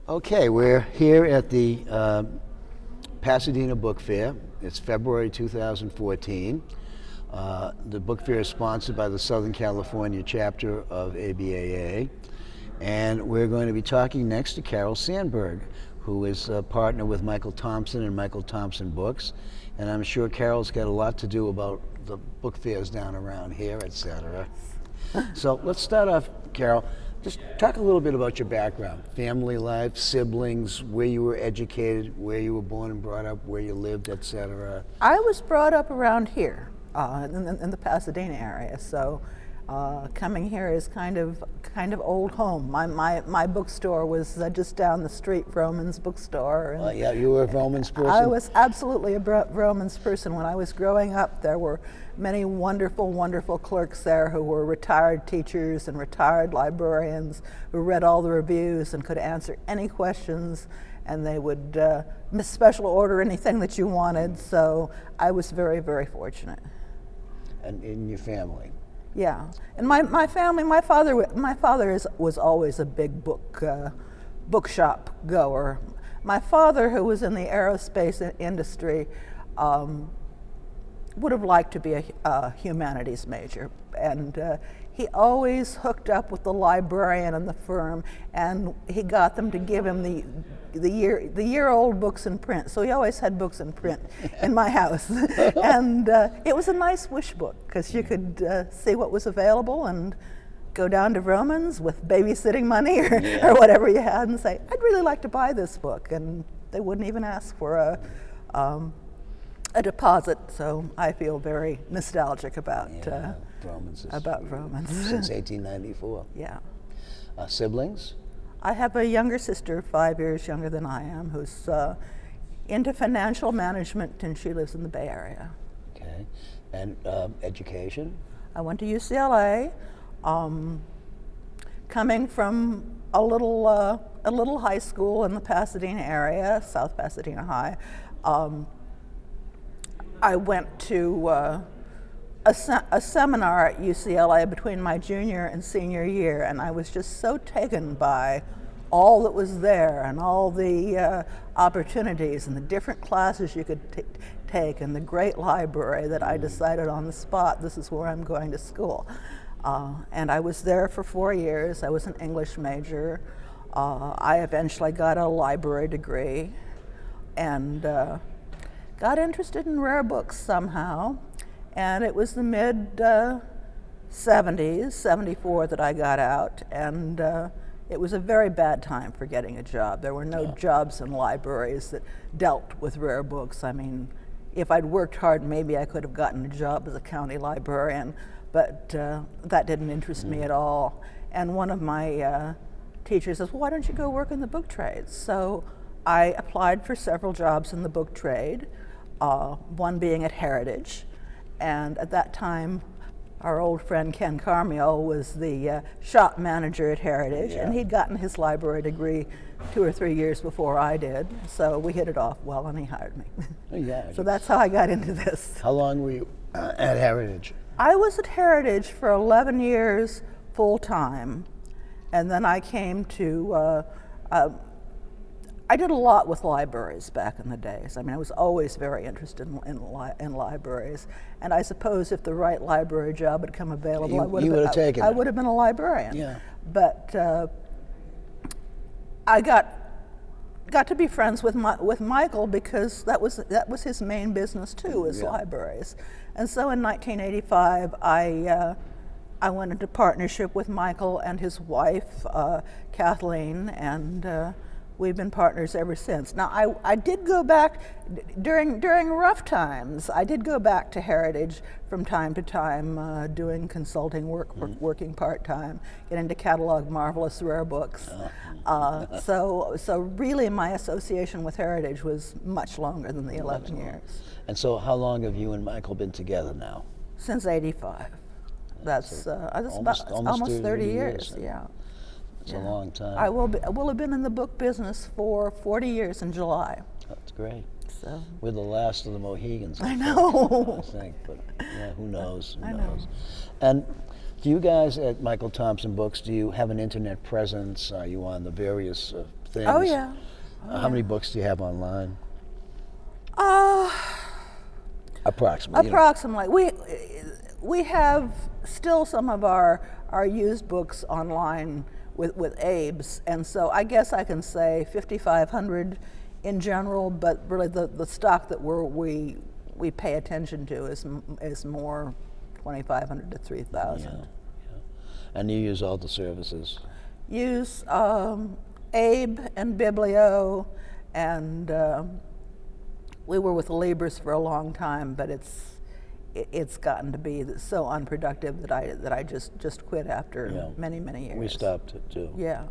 Okay, we're here at the Pasadena Book Fair. It's February 2014. The book fair is sponsored by the Southern California chapter of ABAA. And we're going to be talking next to Carol Sandberg, who is a partner with Michael Thompson and Michael Thompson Books. And I'm sure Carol's got a lot to do about the book fairs down around here, etc. So let's start off, Carol. Just talk a little bit about your background, family life, siblings, where you were educated, where you were born and brought up, where you lived, etc. I was brought up around here in the Pasadena area, so coming here is kind of old home. My bookstore was just down the street, Vroman's bookstore. And Yeah, you were a Vroman's person? I was absolutely a Vroman's person. When I was growing up, there were many wonderful, wonderful clerks there who were retired teachers and retired librarians who read all the reviews and could answer any questions, and they would special order anything that you wanted. So I was very, very fortunate. And in your family? Yeah, and my family, my father was always a big bookshop goer. My father, who was in the aerospace industry, would have liked to be a humanities major, and he always hooked up with the librarian in the firm, and he got them to give him the year-old books in print. So he always had books in print in my house, and it was a nice wish book because you could see what was available and go down to Vroman's with babysitting money or whatever you had and say, I'd really like to buy this book, and they wouldn't even ask for a deposit. So I feel very nostalgic about Vroman's. Since 1894. Yeah. Siblings? I have a younger sister, 5 years younger than I am, who's into financial management, and she lives in the Bay Area. Okay. And education? I went to UCLA. Coming from a little high school in the Pasadena area, South Pasadena High, I went to a seminar at UCLA between my junior and senior year, and I was just so taken by all that was there and all the opportunities and the different classes you could take and the great library that I decided on the spot, this is where I'm going to school. And I was there for 4 years. I was an English major. I eventually got a library degree and got interested in rare books somehow. And it was the mid-70s, 74, that I got out. And it was a very bad time for getting a job. There were no jobs in libraries that dealt with rare books. I mean, if I'd worked hard, maybe I could have gotten a job as a county librarian, but that didn't interest me at all. And one of my teachers says, well, why don't you go work in the book trade? So I applied for several jobs in the book trade, one being at Heritage. And at that time, our old friend Ken Carmiel was the shop manager at Heritage, and he'd gotten his library degree 2 or 3 years before I did. So we hit it off well, and he hired me. So that's how I got into this. How long were you at Heritage? I was at Heritage for 11 years full-time, and then I came to, I did a lot with libraries back in the days. I mean, I was always very interested in libraries, and I suppose if the right library job had come available, I would have been a librarian. Yeah. But I got to be friends with Michael because that was his main business too, was libraries. And so in 1985, I went into partnership with Michael and his wife, Kathleen, and we've been partners ever since. Now, I did go back, during rough times, I did go back to Heritage from time to time, doing consulting work, working part-time, getting to catalog marvelous rare books. So really my association with Heritage was much longer than the 11 years. And so how long have you and Michael been together now? Since 85. That's almost 30 years, yeah. It's a long time. I will have been in the book business for 40 years in July. That's great. So we're the last of the Mohegans. I know. I think, but yeah, who knows? I know. And Do you guys at Michael Thompson Books, do you have an internet presence? Are you on the various things? Oh yeah. How many books do you have online? Uh, Approximately. approximately. We have still some of our used books online with Abe's, and so I guess I can say 5,500 in general, but really the stock that we pay attention to is more 2,500 to 3,000. Yeah. And you use all the services? Use Abe and Biblio, and we were with Libris for a long time, but it's gotten to be so unproductive that I just quit after many years. We stopped it too. Yeah.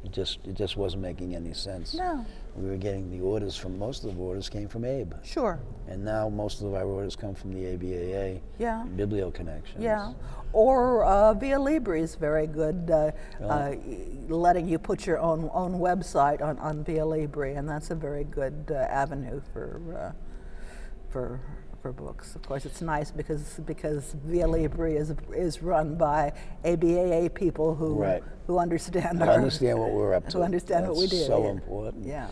It just wasn't making any sense. No. We were getting the orders from, most of the orders came from Abe. Sure. And now most of our orders come from the ABAA, Yeah. Biblio connections. Yeah. Or Via Libre is very good, letting you put your own website on Via Libre, and that's a very good avenue for books. Of course, it's nice because Via Libre is run by ABAA people who understand what we're up to. Who understand That's what we do. so yeah. important. Yeah.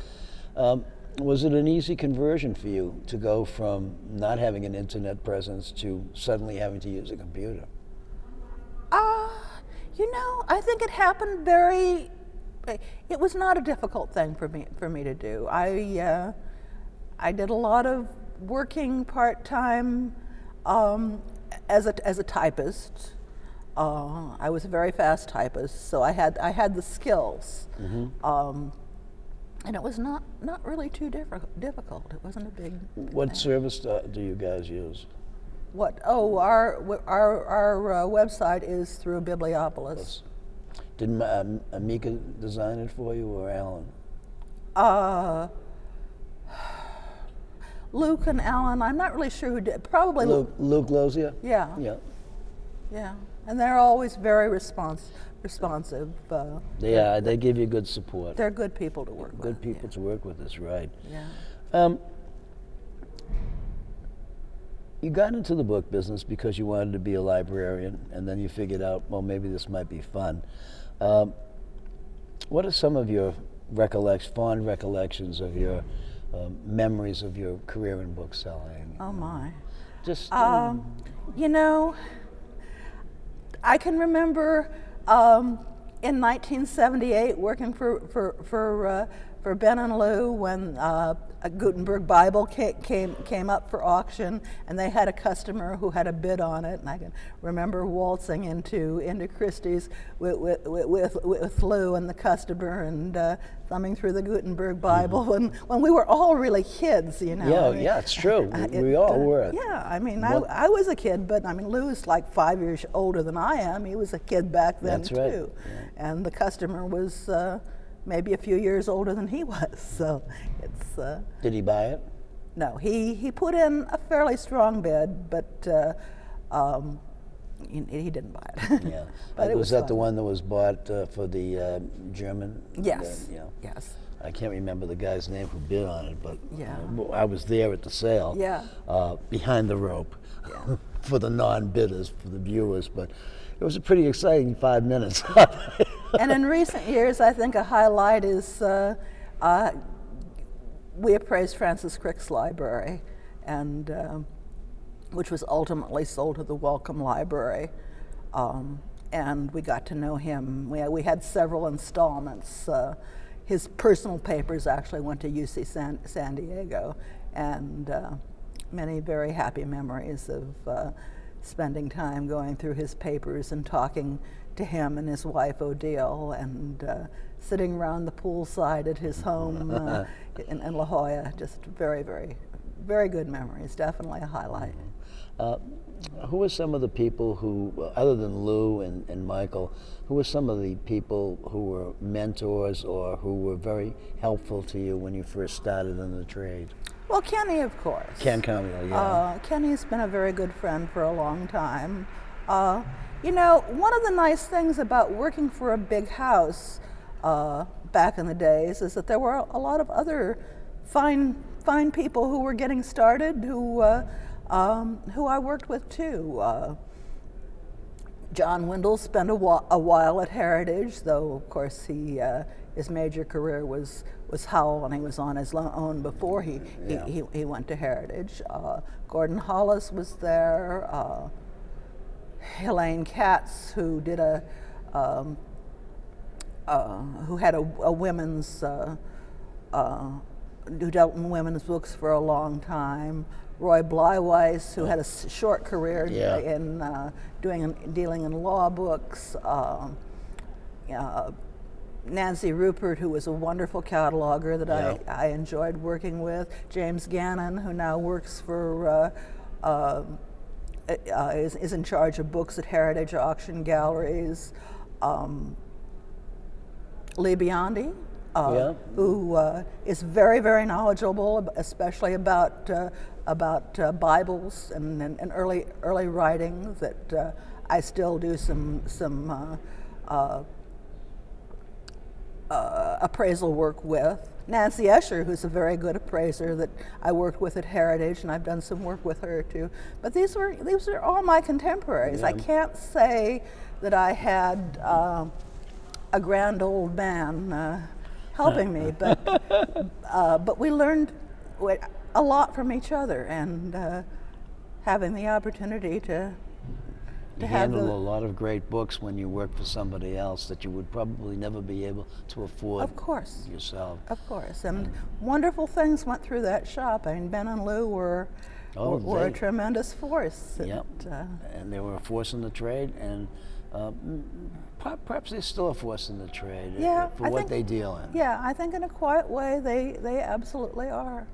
Was it an easy conversion for you to go from not having an internet presence to suddenly having to use a computer? I think it happened it was not a difficult thing for me to do. I did a lot of working part-time as a typist. I was a very fast typist, so I had the skills. Mm-hmm. And it was not really too difficult. It wasn't a big What thing. service do you guys use? What? Oh, our website is through Bibliopolis. Did Amika design it for you, or Alan? Luke and Alan, I'm not really sure who did. Probably Luke Lozia? Yeah. Yeah. Yeah, and they're always very responsive. They give you good support. They're good people to work with. Good people to work with is right. Yeah. You got into the book business because you wanted to be a librarian, and then you figured out, well, maybe this might be fun. What are some of your fond recollections of your memories of your career in book selling? Oh my. Just I can remember in 1978 working for Ben and Lou when a Gutenberg Bible came up for auction, and they had a customer who had a bid on it, and I can remember waltzing into Christie's with Lou and the customer, and thumbing through the Gutenberg Bible when we were all really kids, you know. Yeah, it's true. We all were. Yeah, I mean, I was a kid, but I mean, Lou's like 5 years older than I am. He was a kid back then. That's right. too, Yeah. and the customer was maybe a few years older than he was. So it's. Did he buy it? No, he put in a fairly strong bid, but he didn't buy it. Yeah. But it was that fun. the one that was bought for the German? Yes. Yeah. Yes. I can't remember the guy's name who bid on it, but Yeah. I was there at the sale. Yeah. Behind the rope. Yeah. For the non-bidders, for the viewers, but it was a pretty exciting 5 minutes. And in recent years, I think a highlight is we appraised Francis Crick's library, and which was ultimately sold to the Wellcome Library, and we got to know him. We had several installments. His personal papers actually went to UC San Diego, and many very happy memories of spending time going through his papers and talking to him and his wife Odile, and sitting around the poolside at his home in La Jolla. Just very, very, very good memories. Definitely a highlight. Who were some of the people who, other than Lou and Michael, who were some of the people who were mentors or who were very helpful to you when you first started in the trade? Well, Kenny, of course. Ken Conwell, yeah. Kenny's been a very good friend for a long time. You know, one of the nice things about working for a big house back in the days is that there were a lot of other fine people who were getting started who I worked with too. John Windle spent a while at Heritage, though of course his major career was Howell, and he was on his own before he went to Heritage. Gordon Hollis was there. Helene Katz, who did who had a women's who dealt in women's books for a long time. Roy Bleiweiss, who had a short career in dealing in law books. Nancy Rupert, who was a wonderful cataloger that I enjoyed working with. James Gannon, who now works for is in charge of books at Heritage Auction Galleries. Lee Biondi, who is very, very knowledgeable, especially about Bibles and early writings that I still do some appraisal work with. Nancy Escher, who's a very good appraiser that I worked with at Heritage, and I've done some work with her too. But these are all my contemporaries. I can't say that I had a grand old man helping me, but we learned a lot from each other, and having the opportunity to handle a lot of great books when you work for somebody else that you would probably never be able to afford yourself. Of course, and wonderful things went through that shop. I mean, Ben and Lou were a tremendous force. And they were a force in the trade, and perhaps they're still a force in the trade for what they deal in. Yeah, I think in a quiet way they absolutely are.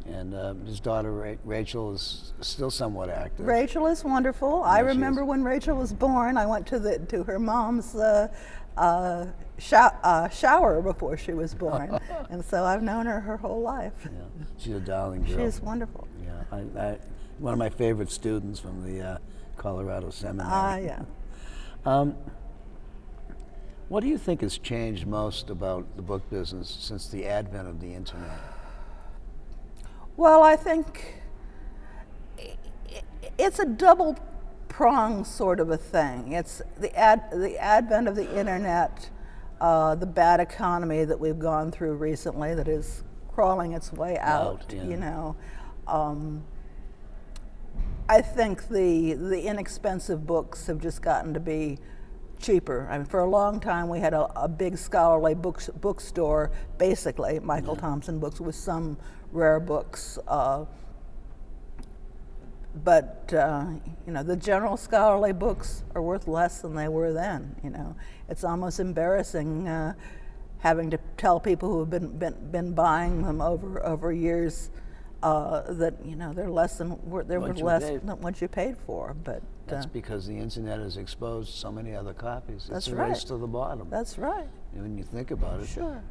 And his daughter Rachel is still somewhat active. Rachel is wonderful. I remember when Rachel was born, I went to her mom's shower before she was born, and so I've known her whole life. Yeah, she's a darling girl. She's wonderful. Yeah, one of my favorite students from the Colorado Seminary. Yeah. What do you think has changed most about the book business since the advent of the internet? Well, I think it's a double-pronged sort of a thing. It's the advent of the internet, the bad economy that we've gone through recently that is crawling its way out. You know, I think the inexpensive books have just gotten to be cheaper. I mean, for a long time we had a big scholarly bookstore, basically Michael Thompson Books, with some rare books, but you know, the general scholarly books are worth less than they were then. You know, it's almost embarrassing having to tell people who have been buying them over years that, you know, they're worth less than what you paid for. But that's because the internet has exposed so many other copies. That's it's a right. race to the bottom. That's right. When you think about it. Sure.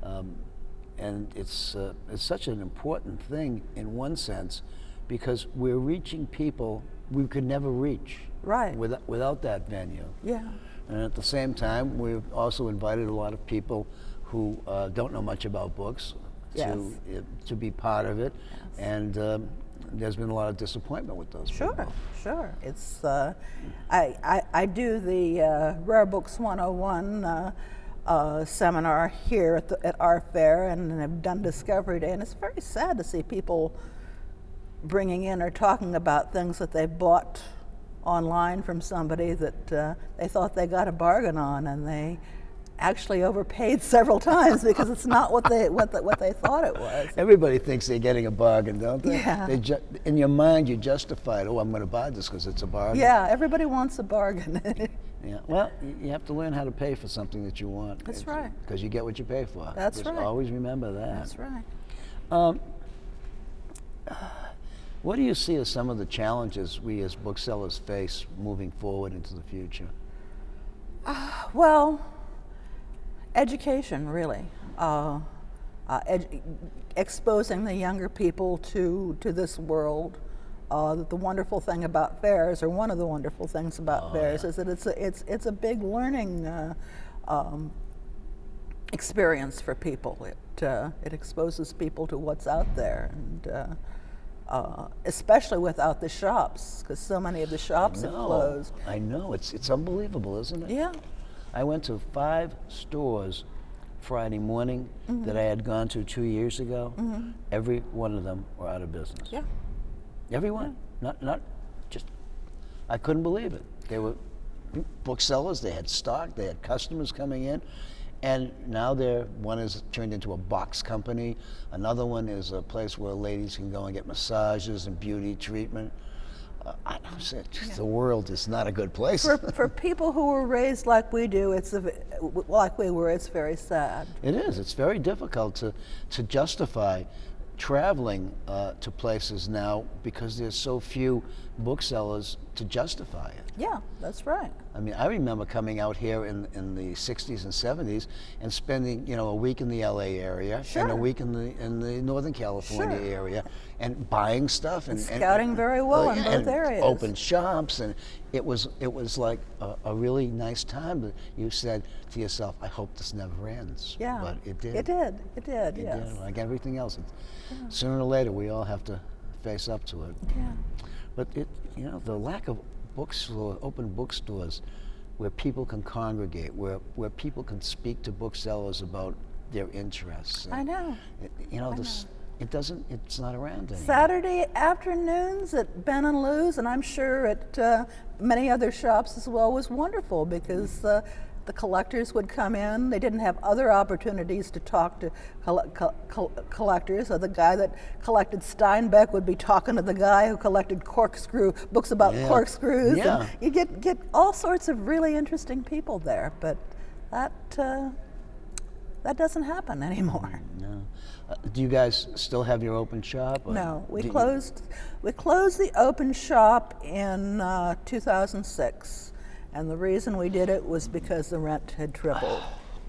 And it's such an important thing in one sense, because we're reaching people we could never reach without that venue. Yeah. And at the same time, we've also invited a lot of people who don't know much about books to be part of it, and there's been a lot of disappointment with those people. Sure. It's I do the Rare Books 101 seminar here at our fair, and have done Discovery Day, and it's very sad to see people bringing in or talking about things that they bought online from somebody that they thought they got a bargain on, and they actually overpaid several times because it's not what they thought it was. Everybody thinks they're getting a bargain, don't they? Yeah. In your mind, you justify it. Oh, I'm going to buy this because it's a bargain. Yeah, everybody wants a bargain. Yeah. Well, you have to learn how to pay for something that you want. That's right. Because you get what you pay for. That's Just right. Always remember that. That's right. What do you see as some of the challenges we as booksellers face moving forward into the future? Well, education, really. Exposing the younger people to this world. The wonderful thing about fairs, or one of the wonderful things about fairs, is that it's a big learning experience for people. It exposes people to what's out there, and especially without the shops, because so many of the shops have closed. I know. It's unbelievable, isn't it? Yeah. I went to 5 stores Friday morning that I had gone to 2 years ago. Every one of them were out of business. Yeah. Every one. Not just. I couldn't believe it. They were booksellers. They had stock. They had customers coming in, and now one is turned into a box company. Another one is a place where ladies can go and get massages and beauty treatment. I said, the world is not a good place. For people who were raised like we do, like we were, it's very sad. It is. It's very difficult to justify traveling to places now because there's so few booksellers to justify it. Yeah, that's right. I mean, I remember coming out here in the 60s and 70s and spending, a week in the LA area and a week in the Northern California area and buying stuff and scouting very well in both areas. Open shops, and it was like a really nice time. But you said to yourself, I hope this never ends. Yeah. But it did. It did. It Yes. did, like everything else. Sooner or later, we all have to face up to it. Yeah. But the lack of open bookstores where people can congregate, where people can speak to booksellers about their interests. I know. It's not around anymore. Saturday afternoons at Ben and Lou's, and I'm sure at many other shops as well, was wonderful because the collectors would come in. They didn't have other opportunities to talk to collectors. So the guy that collected Steinbeck would be talking to the guy who collected books about corkscrews. Yeah. And you get all sorts of really interesting people there, but that doesn't happen anymore. No. Do you guys still have your open shop? No, we closed the open shop in 2006. And the reason we did it was because the rent had tripled.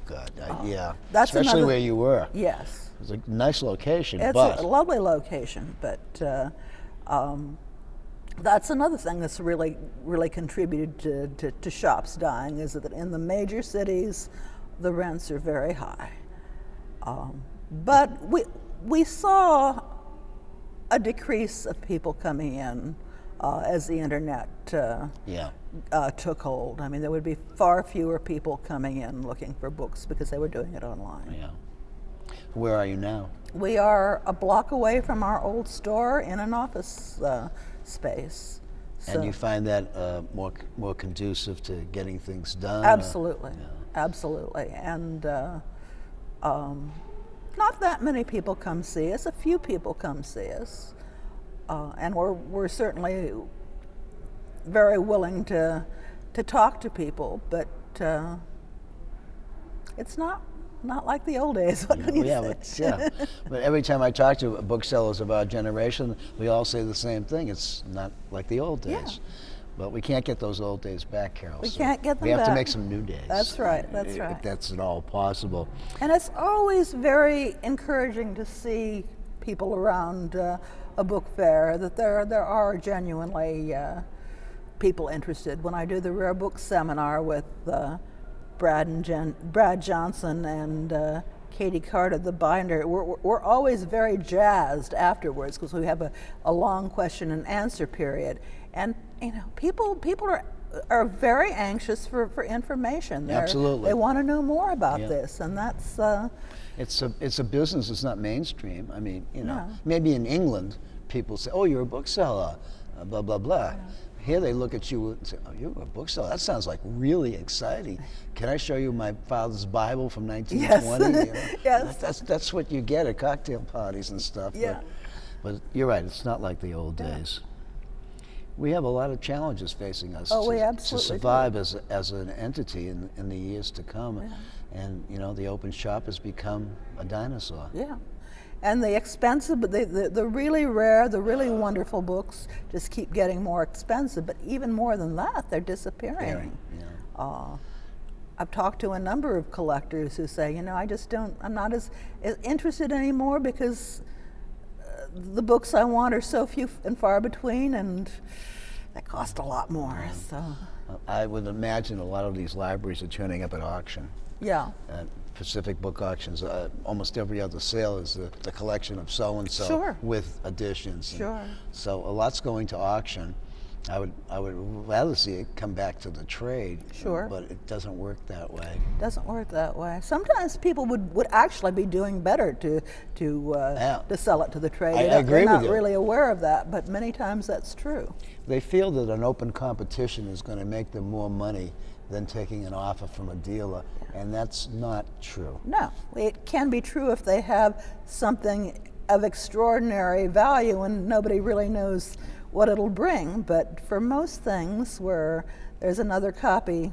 God, yeah. That's especially where you were. Yes. It was a nice location, It's a lovely location, but that's another thing that's really, really contributed to shops dying, is that in the major cities, the rents are very high. But we saw a decrease of people coming in as the internet took hold. I mean, there would be far fewer people coming in looking for books because they were doing it online. Yeah. Where are you now? We are a block away from our old store in an office space. And you find that more conducive to getting things done? Absolutely, absolutely. And not that many people come see us. A few people come see us, and we're certainly very willing to talk to people, but it's not like the old days. What can you say? But every time I talk to booksellers of our generation, we all say the same thing. It's not like the old days. Yeah. But we can't get those old days back, Carol. We can't get them back. We have to back. make some new days. That's right. That's right. If that's at all possible. And it's always very encouraging to see people around a book fair, that there are genuinely people interested. When I do the Rare Book Seminar with Brad Johnson and Katie Carter, the binder, we're always very jazzed afterwards because we have a long question and answer period. And people are very anxious for information. Absolutely. They want to know more about this, and that's. It's a business. It's not mainstream. I mean, maybe in England, people say, "Oh, you're a bookseller," blah blah blah. Here they look at you and say, "Oh, you're a bookseller. That sounds like really exciting. Can I show you my father's Bible from 1920?" Yes. That's what you get at cocktail parties and stuff. Yeah. But you're right. It's not like the old days. We have a lot of challenges facing us to survive as an entity in the years to come. Yeah. And the open shop has become a dinosaur. Yeah. And the expensive, but the really rare, the really wonderful books just keep getting more expensive. But even more than that, they're disappearing. I've talked to a number of collectors who say, I'm not as interested anymore because the books I want are so few and far between, and they cost a lot more. So I would imagine a lot of these libraries are turning up at auction. Yeah. Pacific Book Auctions, almost every other sale is the collection of so-and-so Sure. with additions. Sure. So a lot's going to auction. I would rather see it come back to the trade. Sure. But it doesn't work that way. Doesn't work that way. Sometimes people would actually be doing better to sell it to the trade. I agree They're with not you. really aware of that, but many times that's true. They feel that an open competition is going to make them more money than taking an offer from a dealer, and that's not true. No, it can be true if they have something of extraordinary value and nobody really knows what it'll bring, but for most things where there's another copy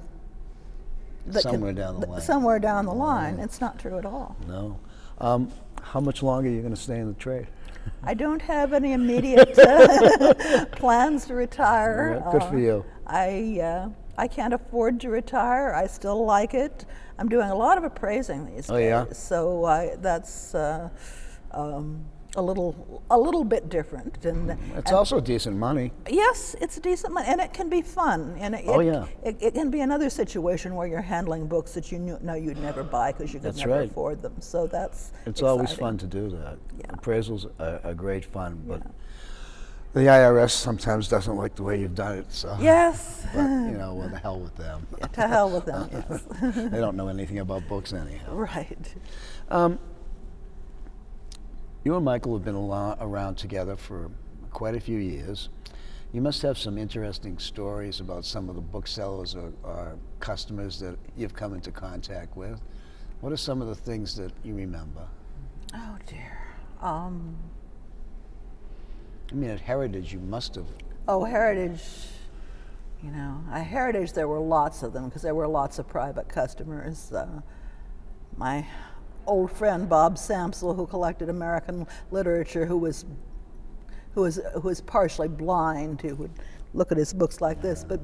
that Somewhere down the line. somewhere down the line, it's not true at all. No. How much longer are you going to stay in the trade? I don't have any immediate plans to retire. Yeah, good for you. I can't afford to retire. I still like it. I'm doing a lot of appraising these days. Oh, yeah? So that's a little bit different. It's also decent money. Yes, it's decent money, and it can be fun. And it can be another situation where you're handling books that you know you'd never buy because you could That's never right. afford them. So that's It's always exciting. fun to do that. Yeah. Appraisals are great fun, but the IRS sometimes doesn't like the way you've done it. So, Yes. but well, the hell with them. To hell with them. Yes. They don't know anything about books anyhow. Right. You and Michael have been around together for quite a few years. You must have some interesting stories about some of the booksellers or customers that you've come into contact with. What are some of the things that you remember? Oh dear. I mean, at Heritage, you must have. Oh, Heritage. At Heritage there were lots of them because there were lots of private customers. My old friend Bob Samsel, who collected American literature, who was partially blind, who would look at his books like this, but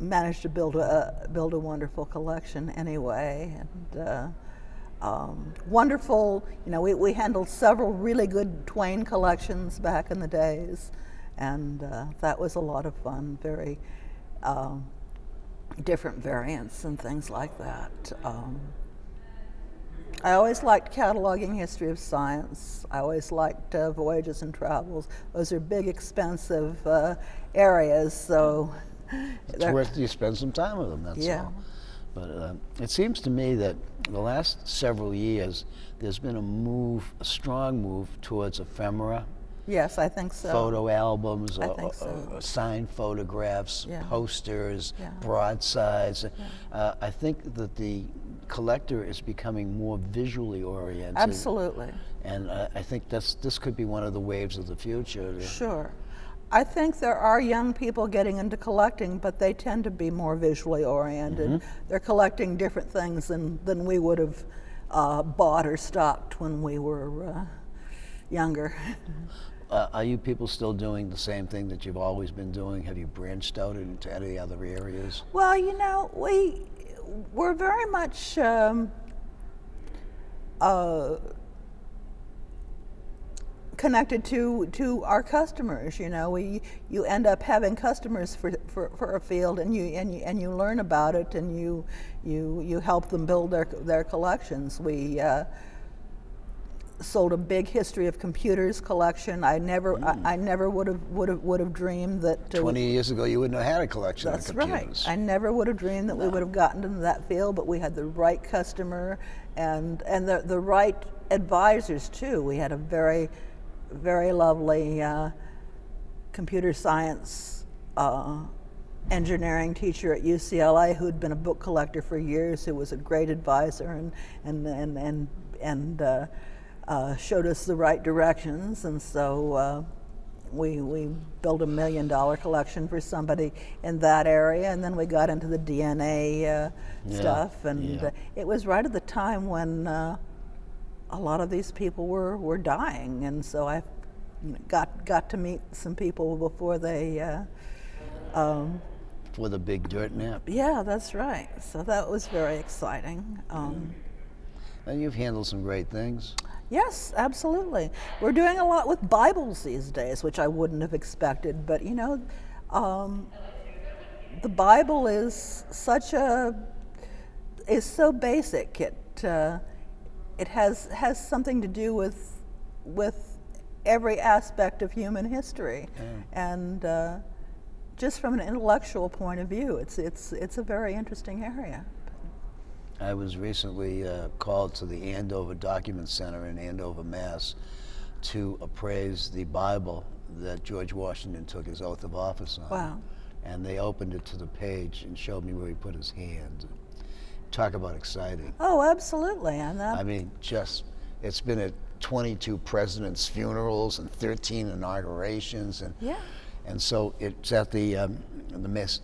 managed to build a wonderful collection anyway. And wonderful, we handled several really good Twain collections back in the days, and that was a lot of fun. Very different variants and things like that. I always liked cataloging history of science. I always liked voyages and travels. Those are big, expensive areas, so It's worth you spend some time with them, that's all. But it seems to me that the last several years, there's been a strong move towards ephemera. Yes, I think so. Photo albums, I think so. signed photographs, posters, broadsides. I think that the collector is becoming more visually oriented. Absolutely. And I think this could be one of the waves of the future. Sure. I think there are young people getting into collecting, but they tend to be more visually oriented. Mm-hmm. They're collecting different things than we would have bought or stocked when we were younger. Are you people still doing the same thing that you've always been doing? Have you branched out into any other areas? Well, we're very much connected to our customers. You end up having customers for a field, and you learn about it, and you help them build their collections. We sold a big history of computers collection. I never would have dreamed that 20 years ago, you wouldn't have had a collection of that's computers. right. I never would have dreamed that we would have gotten into that field, but we had the right customer and the right advisors too. We had a very, very lovely computer science engineering teacher at UCLA who'd been a book collector for years, who was a great advisor and showed us the right directions, and so we built $1 million collection for somebody in that area, and then we got into the DNA stuff, and it was right at the time when a lot of these people were dying, and so I got to meet some people before they. For the big dirt nap. Yeah, that's right. So that was very exciting. And you've handled some great things. Yes, absolutely. We're doing a lot with Bibles these days, which I wouldn't have expected. But the Bible is such a is so basic. It has something to do with every aspect of human history, and just from an intellectual point of view, it's a very interesting area. I was recently called to the Andover Document Center in Andover, Mass, to appraise the Bible that George Washington took his oath of office on. Wow. And they opened it to the page and showed me where he put his hand. Talk about exciting. Oh, absolutely. And I mean, it's been at 22 presidents' funerals and 13 inaugurations, and yeah. and so it's at the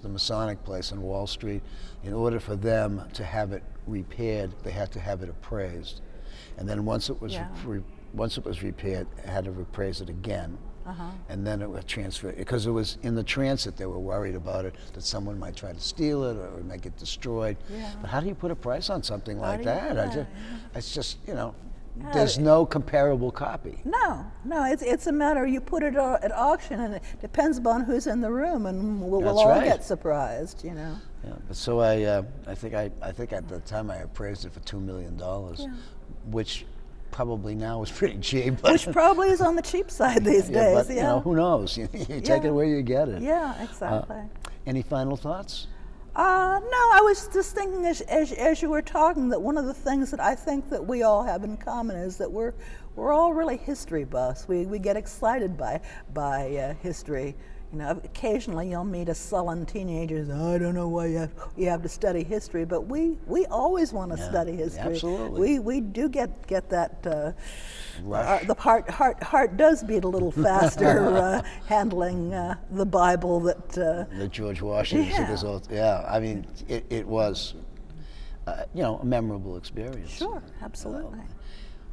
Masonic place on Wall Street. In order for them to have it repaired, they had to have it appraised, and then once it was repaired, they had to appraise it again. And then it was transferred, because it was in the transit. They were worried about it, that someone might try to steal it or it might get destroyed. Yeah. But how do you put a price on something like that? It's just, Yeah, there's no comparable copy. No, it's a matter, you put it at auction, and it depends upon who's in the room, and we'll That's all right. get surprised, you know. Yeah, but so I think at the time I appraised it for $2 million, which probably now is pretty cheap. But, Which probably is on the cheap side these days. But, who knows? You take it where you get it. Yeah, exactly. Any final thoughts? No, I was just thinking as you were talking that one of the things that I think that we all have in common is that we're all really history buffs. We get excited by history. You know, occasionally you'll meet a sullen teenager. I don't know why you have to study history, but we always want to study history. Absolutely. We do get that. Rush. The heart does beat a little faster handling the Bible that George Washington took his oath. Yeah, I mean, it was, a memorable experience. Sure, absolutely.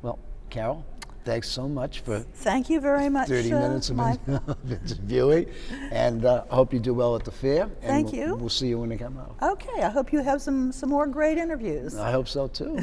Well, Carol, thanks so much for Thank you very much. 30 minutes of interviewing, and I hope you do well at the fair. Thank you. We'll see you when they come out. Okay, I hope you have some more great interviews. I hope so too.